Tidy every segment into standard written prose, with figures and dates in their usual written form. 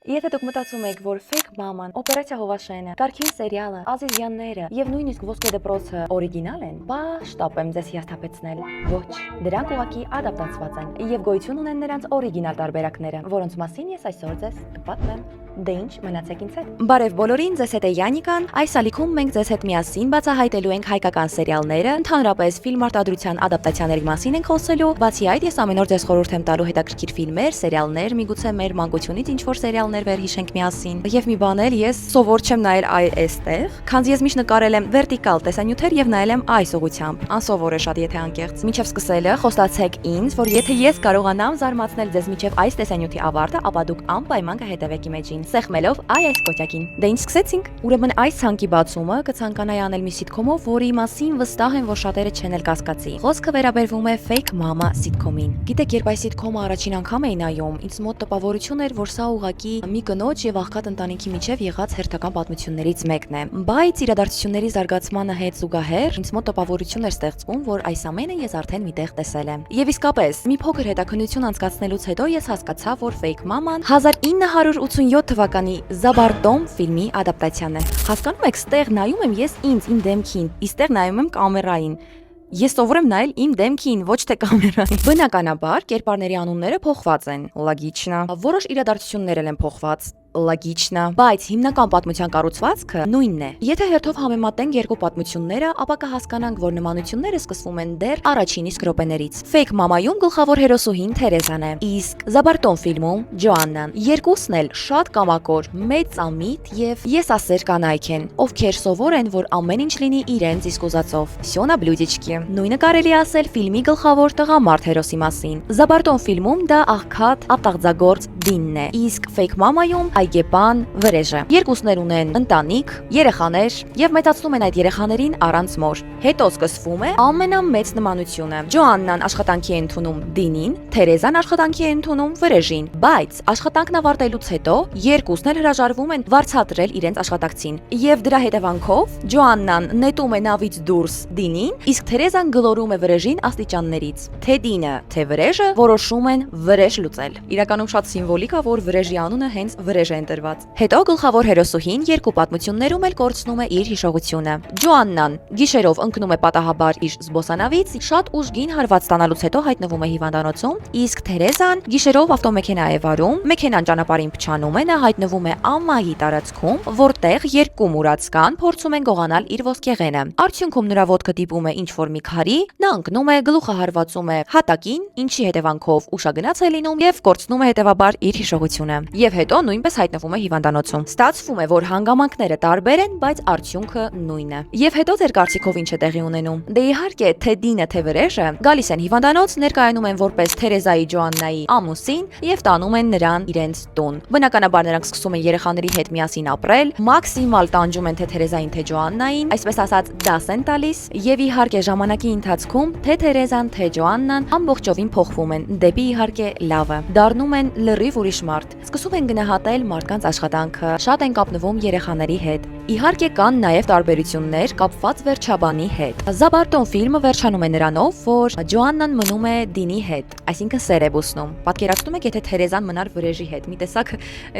Եթե դուք մտածում եք, որ Fake Mama-ն, Օպերացիա Հովաշենը, Կարքին սերիալը, Ազիզյանները եւ նույնիսկ Ոսկե դպրոցը օրիգինալ են, բա շտապ եմ ձեզ հիասթափեցնել։ Ոչ, դրանք ուղղակի ադապտացված են եւ գոյություն ունեն նրանց օրիգինալ տարբերակները, որոնց մասին ես այսօր ձեզ կպատմեմ։ Դե ինչ, մնացեք ինձ հետ։ Բարև բոլորին, ձեզ հետ է Յանիկան։ Այս ալիքում մենք ձեզ հետ միասին բացահայտելու ենք հայկական սերիալները, ընդհանրապես ֆիլմ արտադրության ադապտացիաների մասին ենք խոսելու։ Բացի այդ, ես ամեն օր ձեզ խորհուրդ եմ տալու հետաքրքիր ֆիլմեր, սերիալներ, միգուցե մեր մանկությունից ինչ-որ սերիալներ վերհիշենք միասին։ Եվ մի բան էլ, ես սովոր չեմ նայել այստեղ, քանզի ես միշտ նկարել եմ վերտիկալ տեսանյութեր եւ նայել եմ այս ուղղությամբ։ Անսովոր է շատ, եթե անկեղծ։ Մինչև սկսելը խոստացեք ինձ, որ եթե ես կարողանամ զարմացնել ձեզ մինչև այս տեսանյութի ավարտը, ապա դուք անպայման կհետևեք իմ էջին, սեղմելով այս կոճակին։ Դե ինչ սկսեցինք։ Ուրեմն այս ցանկի բացումը կցանկանայի անել մի սիթքոմով, որի մասին վստահ եմ, որ շատերը չեն էլ կասկածի։ Խոսքը վերաբերվում է Fake Mama սիթքոմին։ Գիտեք, երբ այս սիթքոմը առաջին անգամ էի նայում, ինձ մոտ տպավորություն էր, որ սա ուղղակի մի կնոջ եւ աղքատ ընտանիքի միջև եղած հերթական պատմություններից մեկն է։ Բայց իրադարձությունների զարգացմանը հետ զուգահեռ ինձ մոտ տպավորություն էր ստեղծվում, որ այս ամենը ես արդեն միտեղ տեսել եմ։ Եվ իսկապես, մի փոքր հետաքննություն անցկացնելուց հետո ես հասկացա, որ Fake Mama-ն 1987 թվականի Զաբարտոմ ֆիլմի ադապտացիան է։ Հասկանում եք, ստեղ նայում եմ ես ինձ, իմ դեմքին, իստեղ նայում եմ կամերային։ Ես սովոր եմ նայել իմ դեմքին, ոչ թե կամերային։ Բնականաբար, կերպարների անունները փոխված են, լոգիչնա։ Որոշ իրադարձություններ են փոխված, լոգիչնա, բայց հիմնական պատմության կառուցվածքը նույնն է։ Եթե հերթով համեմատենք երկու պատմությունները, ապա կհասկանանք, որ նմանությունները սկսվում են դեռ առաջին իսկ րոպեներից։ Fake Mama-ում գլխավոր հերոսուհին Թերեզան է, իսկ Զաբարտոն ֆիլմում Ջոաննան։ Երկուսն էլ շատ կամակոր, մեծամիտ եւ եսասեր կանայք են, ովքեր սովոր են, որ ամեն ինչ լինի իրենց իսկ ուզածով։ Սյոնա բլյուդիչկի։ Նույնը կարելի ասել ֆիլմի գլխավոր տղամարդ հերոսի մասին։ Զաբարտոն ֆիլմում դա աղքատ, ապտաղձագործ Դինն է, իսկ Fake Mama-ում այգեպան Վրեժը։ Երկուսներ ունեն ընտանիք, երեխաներ եւ մեծացնում են այդ երեխաներին առանց մոր։ Հետո սկսվում է ամենամեծ նմանությունը։ Ջոաննան աշխատանքի է ընդունում Դինին, Թերեզան աշխատանքի է ընդունում Վրեժին, բայց աշխատանքն ավարտելուց հետո երկուսն էլ հրաժարվում են վարձատրել իրենց աշխատակցին։ Եվ դրա հետևանքով Ջոաննան նետում է նավից դուրս Դինին, իսկ Թերեզան գլորում է Վրեժին աստիճաններից։ Թե Դինը, թե Վրեժը որոշում են Վրեժ լուծել։ Իրականում շատ սիմվոլիկ է, որ Վրեժի անունը հենց Վրեժ է ընտրված։ Հետո գլխավոր հերոսուհին երկու պատմություններում էլ կորցնում է իր հիշողությունը։ Ջոաննան գիշերով ընկնում է պատահաբար իր զբոսանավից, շատ ուժգին հարված ստանալուց հետո հայտնվում է հիվանդանոցում, իսկ Թերեզան գիշերով ավտոմեքենա է վարում, մեքենան ճանապարհին փչանում է, նա հայտնվում է ամայի տարածքում, որտեղ երկու մուրացկան փորձում են գողանալ իր ոսկեղենը։ Արդյունքում նրա ոտքը դիպում է ինչ-որ մի քարի, նա ընկնում է, գլուխը հարվածում է հատակին, ինչի հետևանքով ուշագնաց է լինում եւ կորցնում է հետևաբար իր հիշողությունը։ Եվ հետո նույնպես հայտնվում է հիվանդանոցում։ Ստացվում է, որ հանգամանքները տարբեր են, բայց արդյունքը նույնն է։ Եվ հետո ձեր կարծիքով ինչ է տեղի ունենում։ Դե իհարկե, թե Դինը, թե Վրեժը գալիս են հիվանդանոց, ներկայանում են որպես Թերեզայի Ջոաննայի ամուսին եւ տանում են նրան իրենց տուն։ Բնականաբար նրանք սկսում են երեխաների հետ միասին ապրել, մաքսիմալ տանջում են թե Թերեզային, թե Ջոաննային, այսպես ասած դաս են տալիս, եւ իհարկե ժամանակի ընթացքում թե Թերեզան, թե Ջոաննան ամբողջովին փոխվում են դեպի իհարկե լավը, դառնում են լրիվ ուրիշ մարդ, սկսում են գնահատել մարդկանց աշխատանքը, շատ են կապնվում երեխաների հետ։ Իհարկե կան նաև տարբերություններ կապված վերջաբանի հետ։ Զաբարտոն ֆիլմը վերջանում է նրանով, որ Ջոաննան մնում է Դինի հետ, այսինքն սեր է բուսնում։ Պատկերացնում եք, եթե Թերեզան մնար Վրեժի հետ, մի տեսակ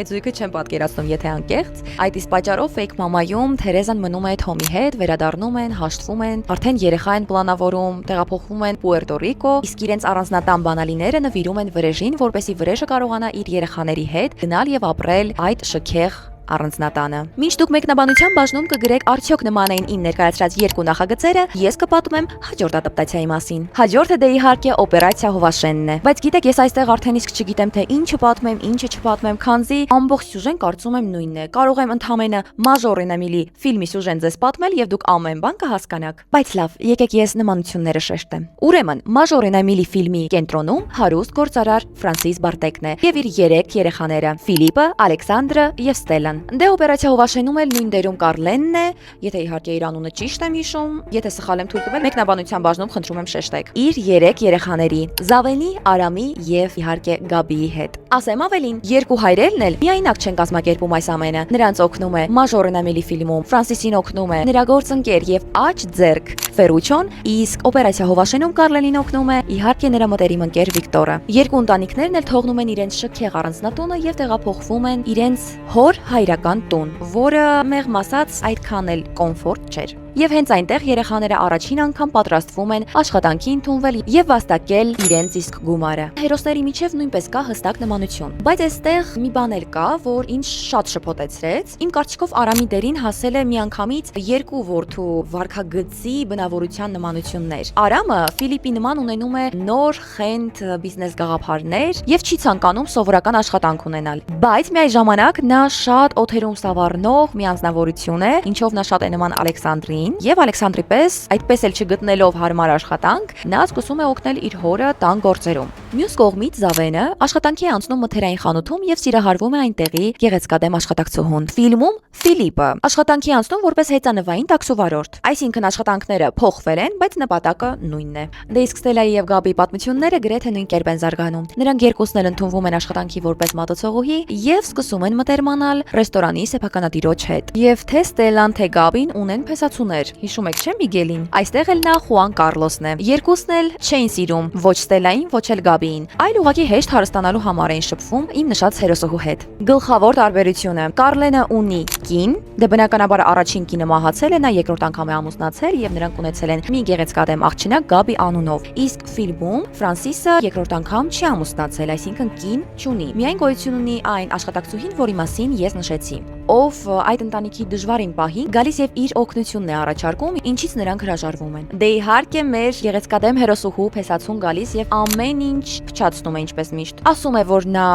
այդ զույգը չեմ պատկերացնում, եթե անկեղծ։ Այդ իսկ պատճառով Fake Mama-ում Թերեզան մնում է Թոմի հետ, վերադառնում են, հաշտվում են, արդեն երեխա են պլանավորում, տեղափոխվում են Պուերտո Ռիկո, իսկ իրենց առանձնատան բանալիները նվիրում են Վրեժին, որպեսզի Վրեժը կարողանա իր երեխաների հետ գնալ եւ ապրել այդ շքեղ առանձնատանը։ Մինչ դուք մեկնաբանության բաժնում կգրեք արդյոք նման էին իմ ներկայացրած երկու նախագծերը, ես կպատմեմ հաջորդ ադապտացիայի մասին։ Հաջորդը դե իհարկե Օպերացիա Հովաշենն է։ Բայց գիտեք, ես այստեղ արդեն իսկ չգիտեմ թե ինչը պատմեմ, ինչը չպատմեմ, քանզի ամբողջ սյուժեն կարծում եմ նույնն է։ Կարող եմ ընդհանրապես Մաժորին Էմիլի ֆիլմի սյուժեն ձեզ պատմել եւ դուք ամեն բան կհասկանաք։ Բայց լավ, եկեք ես նմանությունները շեշտեմ։ Ուրեմն Մաժորին Էմիլի ֆիլմի կենտրոնում հարուստ գործարար Ֆրանսիս Բարտեկն է եւ իր 3 երեխաները՝ Ֆիլիպը, Ալեքսանդրը եւ Ստելլան։ Արամյան։ Դե օպերացիա Հովաշենում էլ նույն դերում Կարլենն է, եթե իհարկե իր անունը ճիշտ եմ հիշում, եթե սխալ եմ թույլ տվել, մեկնաբանության բաժնում խնդրում եմ շեշտեք։ Իր 3 երեխաների՝ Զավենի, Արամի եւ իհարկե Գաբիի հետ։ Ասեմ ավելին, երկու հայրերն էլ միայնակ չեն կազմակերպում այս ամենը։ Նրանց օգնում է Մաժորն Ամիլի ֆիլմում, Ֆրանսիսին օգնում է նրա գործընկեր եւ աջ ձեռք Ֆերուչոն, իսկ օպերացիա Հովաշենում Կարլենին օգնում է իհարկե նրա մտերիմ ընկեր Վիկտորը։ Երկու ընտանիքներն էլ թողնում են իրենց շքեղ առանձնատունը եւ տեղափոխվում են իրենց հոր հայրական տուն, որը մեղմ ասած այդքան էլ կոմֆորտ չէր։ Եվ հենց այնտեղ երեխաները առաջին անգամ պատրաստվում են աշխատանքի ընդունվել եւ վաստակել իրենց իսկ գումարը։ Հերոսների միջև նույնպես կա հստակ նմանություն։ Բայց այստեղ մի բան էլ կա, որ ինձ շատ շփոթեցրեց։ Իմ կարծիքով Արամի դերին հասել է միանգամից երկու որդու վարքագծի բնավորության նմանություններ։ Արամը Ֆիլիպի նման ունենում է նոր խենթ բիզնես գաղափարներ եւ չի ցանկանում սովորական աշխատանք ունենալ։ Բայց միաժամանակ նա շատ օթերում սավառնող մի անձնավորություն է, ինչով նա շատ է նման Ալեքսանդրին։ Եվ Ալեքսանդրի պես, այդպես էլ չգտնելով հարմար աշխատանք, նա սկսում է օգնել իր հորը տան գործերում։ Մյուս կողմից Զավենը աշխատանքի է անցնում մթերային խանութում եւ սիրահարվում է այնտեղի գեղեցկադեմ աշխատակցուհուն։ Ֆիլմում Ֆիլիպը աշխատանքի անցնում որպես հեծանվային տաքսովարորդ։ Այսինքն աշխատանքները փոխվել են, բայց նպատակը նույնն է։ Դե իսկ Ստելայի եւ Գաբիի պատմությունները գրեթե նույն կերպ են զարգանում։ Նրանք երկուսն էլ ընդունվում են աշխատանքի որպես մատուցողուհի եւ սկսում են մտերմանալ ռեստորանի սեփականատիրոջ հետ։ Եվ թե Ստելան, թե Գաբին ունեն փեսացուներ։ Հիշում եք, չէ՞ Միգելին։ Այստեղ էլ նա Խուան Կարլոսն է։ Երկուսն էլ չէին սիրում ոչ Ստելային, ոչ էլ Գաբիին, այլ ուղղակի հեշտ հարստանալու համար էին շփվում իմ նշած հերոսուհու հետ։ Գլխավոր տարբերությունը՝ Կարլենը ունի կին, դե բնականաբար առաջին կինը մահացել է, նա երկրորդ անգամ է ամուսնացել եւ նրանք ունեցել են մի գեղեցկադեմ աղջնակ Գաբի անունով։ Իսկ ֆիլմում Ֆրանսիսը երկրորդ անգամ չի ամուսնացել, այսինքն կին չունի։ Միայն գոյություն ունի այն աշխատակցուհին, որի մասին ես նշեցի, ով այդ ընտանիքի դժվարին պահին գալիս եւ իր օգնությունն է առաջարկում, ինչից նրանք հրաժարվում են։ Դե իհարկե մեր գեղեցկադեմ հերոսուհու փեսացուն գալիս եւ ամեն ինչ փչացնում է ինչպես միշտ։ Ասում է, որ նա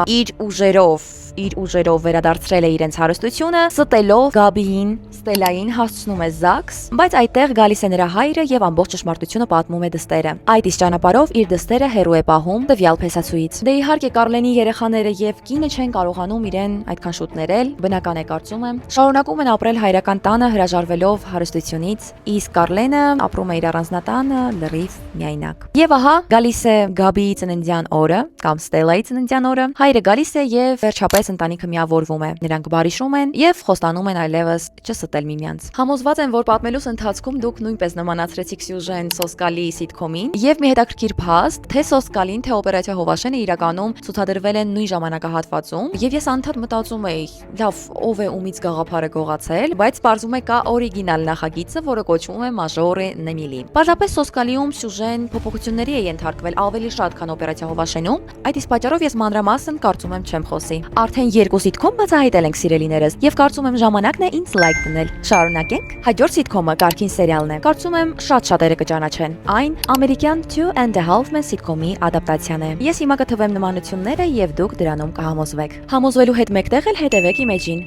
իր ուժերով վերադարձրել է իրենց հարստությունը, ստելով Գաբիին, Ստելային հասցնում է ԶԱԳՍ, բայց այդտեղ գալիս է նրա հայրը եւ ամբողջ ճշմարտությունը պատմում է դստերը։ Այդ իսկ ճանապարհով իր դստերը հերո է պահում տվյալ փեսացուից։ Դե իհարկե Կարլենի երեխաները եւ կինը չեն կարողանում իրեն այդքան շուտ ներել, բնական է կարծում եմ։ Շարունակում են ապրել հայրական տանը հրաժարվելով հարստությունից, իսկ Կարլենը ապրում է իր առանձնատանը լրիվ միայնակ։ Եվ ահա գալիս է Գաբիի ծննդյան օրը կամ Ստելայի ծննդյան օրը։ Հայրը գալիս է եւ վերջապես ընտանիքը միավորվում է։ Նրանք բարիշում են եւ խոստանում են այլևս չստել միմյանց։ Համոզված եմ, որ պատմելուց ընթացքում դուք նույնպես նմանացրեցիք սյուժեն Սոսկալի սիթքոմին եւ մի հետաքրքիր փաստ, թե Սոսկալին, թե օպերացիա Հովաշենը իրականում ցուցադրվել են նույն ժամանակահատվածում եւ ես անդադ մտածում էի, լավ, ով է ումից գաղափարը գողացել, բայց պարզվում է կա օրիգինալ նախագիծը, որը կոչվում է Մաժորե Նեմիլի։ Պարզապես Սոսկալիում սյուժեն փոփոխությունների է ենթարկվել ավելի շատ, քան օպերացիա Հովաշենում, այդ իսկ պատճառով ես մանրամասն կարծում եմ չեմ խոսի։ Արդեն երկու սիթքոմ բացահայտել ենք սիրելիներս եւ կարծում եմ ժամանակն է ինձ լայք դնել։ Շարունակենք։ Հաջորդ սիթքոմը կարգին սերիալն է։ Կարծում եմ շատ շատերը կճանաչեն։ Այն ամերիկյան Two and a Half Men սիթքոմի ադապտացիան է։ Ես հիմա կթվեմ նմանությունները եւ դուք դրանում կհամոզվեք։ Համոզվելու հետ մեկտեղ էլ հետևեք իմեջին։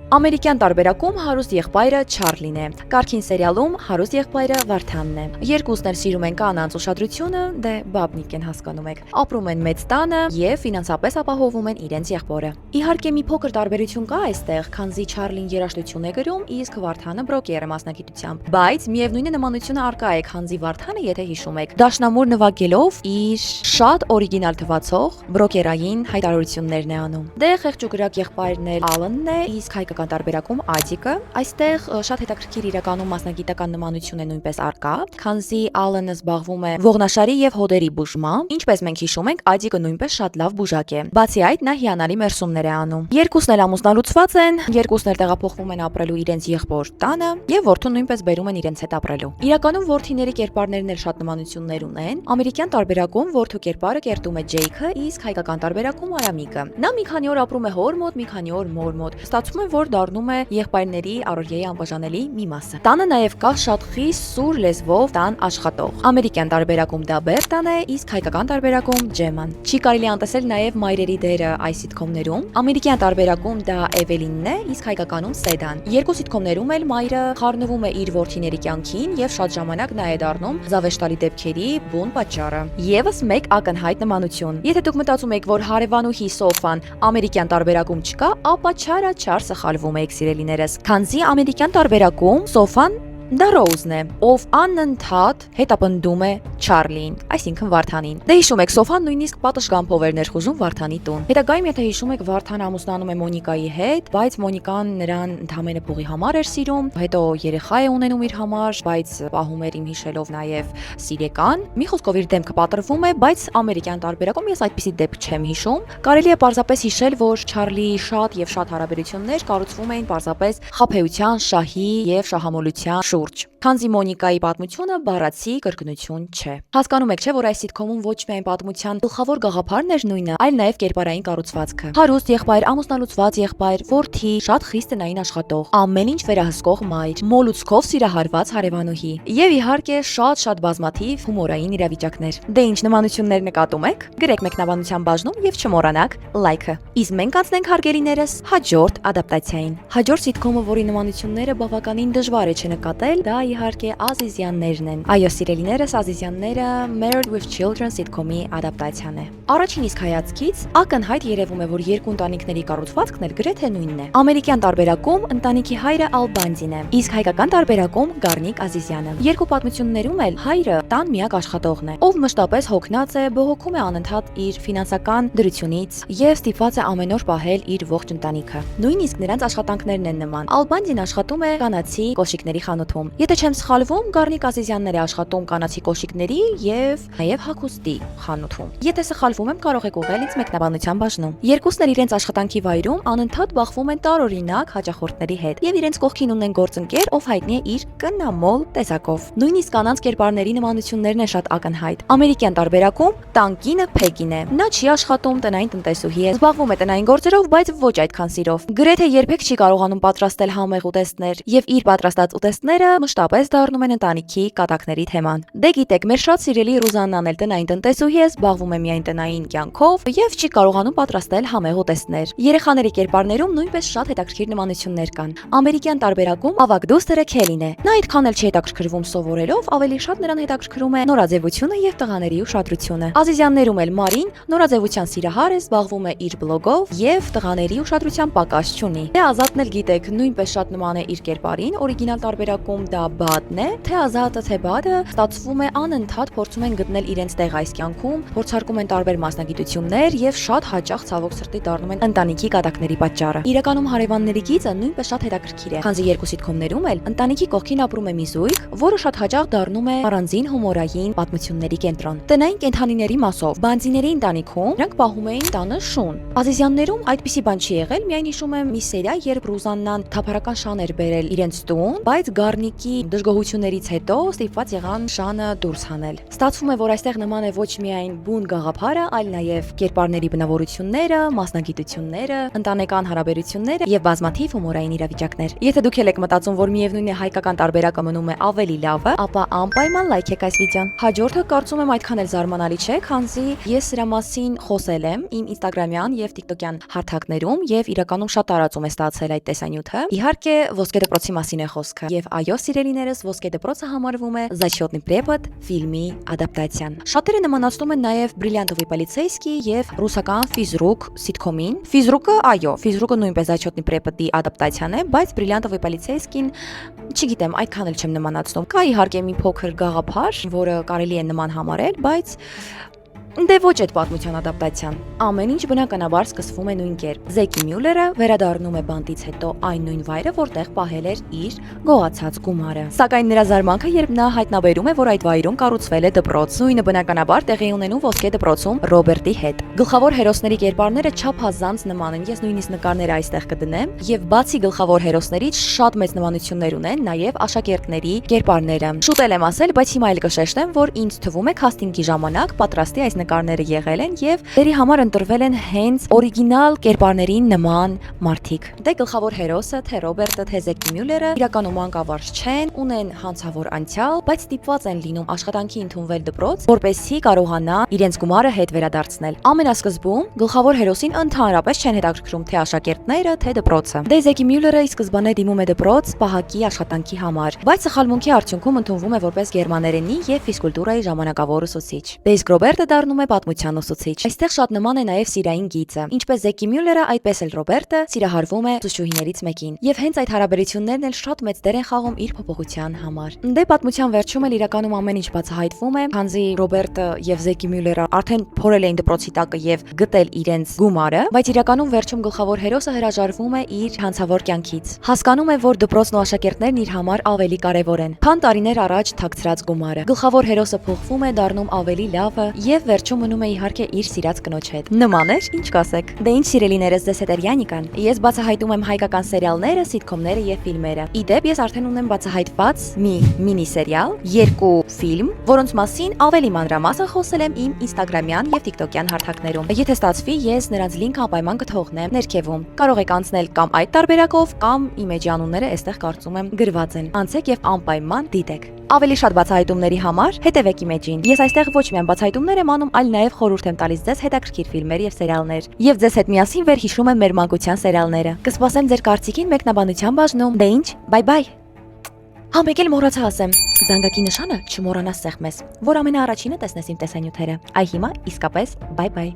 Ամերիկյան տարբերակում հարուստ եղբայրը Չարլին է, կարգին սերիալում հարուստ եղբայրը Վարդանն է։ Երկուսն էլ սիրում են կանանց ուշադրությունը, դե բաբնիկ են հասկանում եք։ Ապրում են մեծ տանը եւ ֆինանսապես ապահովում են իրենց եղբորը։ Իհարկե մի փոքր տարբերություն կա այստեղ, քանզի Չարլին երաժշտություն է գրում, իսկ Վարդանը բրոկեր է մասնագիտությամբ։ Բայց միևնույն է նմանությունը արկա է, քանզի Վարդանը, եթե հիշում եք, դաշնամուր նվագելով իր շատ օրիգինալ թվացող բրոկերային հայտարարություններն է անում։ Դե խեղճուկրակ եղբայրն էլ Ալենն է, իսկ հայկական տարբերակում Ադիկը։ Այստեղ շատ հետաքրքիր իրականում մասնագիտական նմանություն է նույնպես արկա, քանզի Ալենը զբաղվում է ողնաշարի եւ հոդերի բուժմամբ, ինչպես մենք հիշում ենք, Ադիկը նույնպես շատ լավ բուժակ է։ Բացի այդ, նա հիանալի մերսումներ է անում։ Երկուսն էլ ամուսնալուծված են, երկուսն էլ տեղափոխվում են ապրելու իրենց եղբոր տանը եւ որդուն նույնպես բերում են իրենց հետ ապրելու։ Իրականում որդիների կերպարներն էլ շատ նմանություններ ունեն։ Ամերիկյան տարբերակում որդու կերպարը կերտում է Ջեյքը, իսկ հայկական տարբերակում Արամիկը։ Նա մի քանի օր ապրում է հոր մոտ, մի քանի օր մոր մոտ։ Ստացվում է, որ որ դառնում է եղբայրների առօրյայի անբաժանելի մի մասը։ Տանը նաև կա շատ խիստ սուր լեզվով տան աշխատող։ Ամերիկյան տարբերակում դա Բերտան է, իսկ հայկական տարբերակում Ջեման։ Չի կարելի անտեսել նաև մայրերի դերը այս սիթքոմներում։ Ամերիկյան տարբերակում դա Էվելինն է, իսկ հայկականում Սեդան։ Երկու սիթքոմներում էլ մայրը խառնվում է իր որդիների կյանքին եւ շատ ժամանակ նա է դառնում զավեշտալի դեպքերի բուն պատճառը։ Եվս մեկ ակնհայտ նմանություն։ Եթե դուք մտածում եք, որ հարևանուհի Սոֆան ամերիկյան տարբերակում չկա, ապա չարաչար սխալվում եք, սիրելիներս։ Քանզի ամերիկյան տարբերակում Սոֆան դա Ռոուզն է, ով անընդհատ հետապնդում է Չարլին, այսինքն Վարդանին։ Դե հիշում եք, Սոֆան նույնիսկ պատշգամբով էր ներխուժում Վարդանի տուն։ Հետագայում, եթե հիշում եք, Վարդանը ամուսնանում է Մոնիկայի հետ, բայց Մոնիկան նրան ընդհանրապես փողի համար էր սիրում, հետո երեխա է ունենում իր համար, բայց պահում էր իմ հիշելով նաև սիրեկան։ Մի խոսքով իր դեմքը պատրվում է, բայց ամերիկյան տարբերակում ես այդպիսի դեպք չեմ հիշում։ Կարելի է պարզապես հիշել, որ Չարլիի շատ եւ շատ հարաբերություններ կառուցվում էին պարզապես խաբեության, շահի եւ շահամոլության շուրջ։ Քանզի Մոնիկայի պատմությունը բառացի կրկնություն չէ։ Հասկանում եք, չէ՞, որ այս սիթքոմում ոչ միայն պատմության գլխավոր գաղափարն էր նույնը, այլ նաև կերպարային կառուցվածքը։ Հարուստ եղբայր, ամուսնալուծված եղբայր, որդի, շատ խիստ տնային աշխատող, ամեն ինչ վերահսկող մայր, մոլուցքով սիրահարված հարևանուհի եւ իհարկե շատ բազմաթիվ հումորային իրավիճակներ։ Դե ինչ նմանություններ նկատում եք։ Գրեք մեկնաբանության բաժնում եւ չմոռանաք լայքը։ Իսկ մենք անցնենք հարգելիներս հաջորդ ադապտացիային։ Հաջորդ սիթքոմը, որի նմանությունները բավականին դժվար է չնկատել, դա իհարկե Ազիզյաններն են։ Այո, սիրելիներս, Ազիզյանները Married with Children sitcom-ի ադապտացիան է։ Առաջին իսկ հայացքից ակնհայտ երևում է, որ երկու ընտանիքների կառուցվածքն էլ գրեթե նույնն է։ Ամերիկյան տարբերակում ընտանիքի հայրը Ալբանդին է, իսկ հայկական տարբերակում Գառնիկ Ազիզյանը։ Երկու պատմություններում էլ հայրը տան միակ աշխատողն է, ով մշտապես հոգնած է, բողոքում է անընդհատ իր ֆինանսական դրությունից եւ ստիպված է ամեն օր պահել իր ողջ ընտանիքը։ Նույնիսկ նրանց աշխատանքներն են նման։ Ալբանդին աշխատում է կանացի կոշիկների խանութում։ Եթե չեմ սխալվում, Գառնիկ Ազիզյանն է աշխատում կանացի կոշիկների եւ նաև հագուստի խանութում։ Եթե սխալվում եմ, կարող եք ուղղել ինձ մեկնաբանության բաժնում։ Երկուսն էլ իրենց աշխատանքի վայրում անընդհատ բախվում են տարօրինակ հաճախորդների հետ եւ իրենց կողքին ունեն գործընկեր, ով հայտնի է իր կնամոլ տեսակով։ Նույնիսկ կանանց կերպարների նմանություններն են շատ ակնհայտ։ Ամերիկյան տարբերակում տանկինը Փեգին է։ Նա չի աշխատում, տնային տնտեսուհի է, զբաղվում է տնային գործերով, բայց ոչ այդքան սիրով։ Գրեթե երբեք չի կարողանում պատրաստել համեղ ուտեստներ եւ իր պատրաստած ուտեստները մշտապես դառնում են ընտանիքի կատակների թեման։ Դե գիտեք, մեր շատ սիրելի Ռուզաննան էլ տնային տնտեսուհի է, զբաղվում է միայն տնային կյանքով եւ չի կարողանում պատրաստել համեղ ուտեստներ։ Երեխաների կերպարներում նույնպես շատ հետաքրքիր նմանություններ կան։ Ամերիկյան տարբերակում ավագ դուստերը Քելին է։ Նա այդքան էլ չի հետաքրքրվում սովորելով, ավելի շատ նրան հետաքրքրում է նորաձևությունը եւ տղաների ուշադրությունը։ Ազիզյաններում էլ Մարին նորաձևության սիրահար է, զբաղվում է իր բլոգով եւ տղաների ուշադրության պակաս չունի։ Դե Ազատն էլ գիտեք, նույնպես շատ նման է իր կերպարին, օրիգինալ տարբերակում դա Բադն է, թե Ազատը, թե Բադը ստացվում է անընդհատ փորձում են գտնել իրենց տեղ այս կյանքում, փորձարկում են տարբեր մասնագիտություններ եւ շատ հաճախ ցավոք սրտի դառնում են ընտանիքի կատակների պատճառը։ Իրականում հարևանների գիծը նույնպես շատ հետաքրքիր է, քանզի երկու սիթքոմներում էլ ընտանիքի կողքին ապրում է մի զույգ, որը շատ հաճախ դառնում է առանձին հումորային պատմությունների կենտրոն։ Տնային կենդանիների մասով բանձիների ընտանիքում նրանք պահում էին տանը շուն։ Ազիզյաններում այդպիսի բան չի եղել, միայն հիշում եմ մի սերիա, երբ Ռուզաննան թափառական շան էր բերել իրենց տուն, բայց Գառնիկի դժգոհություններից հետո ստիպված եղան շանը դուրս հանել։ Ստացվում է, որ այստեղ նման է ոչ միայն բուն գաղափարը, այլ նաև կերպարների բնավորությունները, մասնագիտությունները, ընտանեկան հարաբերությունները եւ բազմաթիվ հումորային իրավիճակներ։ Եթե դուք եք մտածում, որ միևնույն է հայկական տարբերակը մնում է ավելի լավը, ապա անպայման լայքեք այս վիդեոն։ Հաջորդը կարծում եմ այդքան էլ զարմանալի չէ, քանզի ես սրա մասին խոսել եմ իմ Instagram-յան եւ TikTok-յան հարթակներում եւ իրականում շատ տարածում է ստացել այդ տեսանյութը։ Իհարկե, ոսկե դպրոցի մասին է խոսքը։ Եվ այո, սիրելիներս, ոսկե դպրոցը համարվում է Зачетный препод ֆիլմի ադապտացիան։ Շատերը նմանացնում են նաև Бриллиантовый полицейский եւ ռուսական Fizruk սիթքոմին։ Fizruk-ը, այո, Fizruk-ը նույնպես Зачетный препод-ի ադապտացիան է, բայց Бриллиантовый полицейский-ին չգիտեմ, այդքան էլ չեմ նմանացնում։ Կա իհարկե մի փոքր գաղափար, որը կարելի է նման համարել, բայց դե ոչ այդ պատմության ադապտացիան։ Ամեն ինչ բնականաբար սկսվում է նույն կերպ։ Զեկի Մյուլերը վերադառնում է բանտից հետո այն նույն վայրը, որտեղ պահել էր իր գողացած գումարը։ Սակայն նրա զարմանքը, երբ նա հայտնաբերում է, որ այդ վայրում կառուցվել է դպրոց։ Նույնը բնականաբար տեղի ունենում ոսկե դպրոցում Ռոբերտի հետ։ Գլխավոր հերոսների կերպարները չափազանց նման են, ես նույնիսկ նկարները այստեղ կդնեմ, եւ բացի գլխավոր հերոսներից շատ մեծ նմանություններ ունեն նաեւ աշակերտների կերպարները։ Շուտ եմ ասել, բայց հիմա էլ կշեշտեմ, որ ինձ թվում է քաստինգի ժամանակ պատրաստի այս նկարները եղել են եւ դերի համար ընտրվել են հենց օրիգինալ կերպարներին նման մարդիկ։ Դե գլխավոր հերոսը, թե Ռոբերտը, թե Զեկի Մյուլլերը իրականում անկավարժ չեն, ունեն հանցավոր անցյալ, բայց ստիպված են լինում աշխատանքի ընդունվել դպրոց, որպեսզի կարողանան իրենց գումարը հետ վերադարձնել։ Ամենասկզբում գլխավոր հերոսին ընդհանրապես չեն հետաքրքրում թե աշակերտները, թե դպրոցը։ Դե Զեկի Մյուլլերը ի սկզբանե դիմում է դպրոց պահակի աշխատանքի համար, բայց սխալմունքի արդյունքում ընդունվում է որպես գերմաներենի եւ ֆիզկուլտուրայի ժամանակավոր ուսուցիչ։ Դե իսկ Ռոբերտը դառնում է պատմության ուսուցիչ։ Այստեղ շատ նման է նաեւ Սիրային գիծը։ Ինչպես Զեկի Մյուլլերը, այդպես էլ Ռոբերտը սիրահարվում է ուսուցչուհիներից մեկին։ Եվ հենց այդ հարաբերություններն էլ շատ մեծ դեր են խաղում իր փոփոխության համար։ Դե պատմության վերջում էլ իրականում ամեն ինչ բացահայտվում է, քանզի Ռոբերտը եւ Զեկի Մյուլլերը արդեն փորել էին դպրոցի տակը եւ գտել իրենց գումարը, բայց իրականում վերջում գլխավոր հերոսը հրաժարվում է իր հանցավոր կյանքից։ Հասկանում է, որ դպրոցն ու աշակերտներն իր համար ավելի կարևոր են, քան տարիներ առաջ թաքցրած գումարը։ Գլխավոր հերոսը փոխվում է, դառնում ավելի լավը եւ վերջում մնում է իհարկե իր սիրած կնոջ հետ։ Նման է, ինչ կասեք։ Դե ինչ սիրելիներս, դες հետ էր Յանիկան։ Ես բացահայտում եմ հայկական սերիալները, սիթքոմները եւ ֆիլմերը։ Իդեպ ես արդեն ունեմ բացահայտված մի մինի սերիալ, 2 ֆիլմ, որոնց մասին ավելի մանրամասն խոսել եմ իմ Instagram-յան եւ TikTok-յան հարթակներում։ Եթե ստացվի, ես նրանց լինքը անպայման կթողնեմ ներքևում։ Կարող եք անցնել կամ այդ տարբերակով, կամ իմեջի անունները այստեղ կարծում եմ գրված են։ Անցեք եւ անպայման դիտեք։ Ավելի շատ բացահայտումների համար հետևեք իմեջին։ Ես այստեղ ոչ միայն բացահայտումներ եմ անում, այլ նաև խորհուրդ եմ տալիս ձեզ հետաքրքիր ֆիլմեր եւ սերիալներ։ Եվ ձեզ հետ միասին վերհիշում եմ մեր մանկության սերիալները։ Կսպասեմ ձեր կարծիքին մեկնաբանության բաժնում։ Դե ինչ, բայ։ Հա, մեկ էլ մոռացա ասեմ։ Զանգակի նշանը չմոռանաս սեղմես, որ ամենաառաջինը տեսնես իմ տեսանյութերը։ Այ հիմա իսկապես բայ։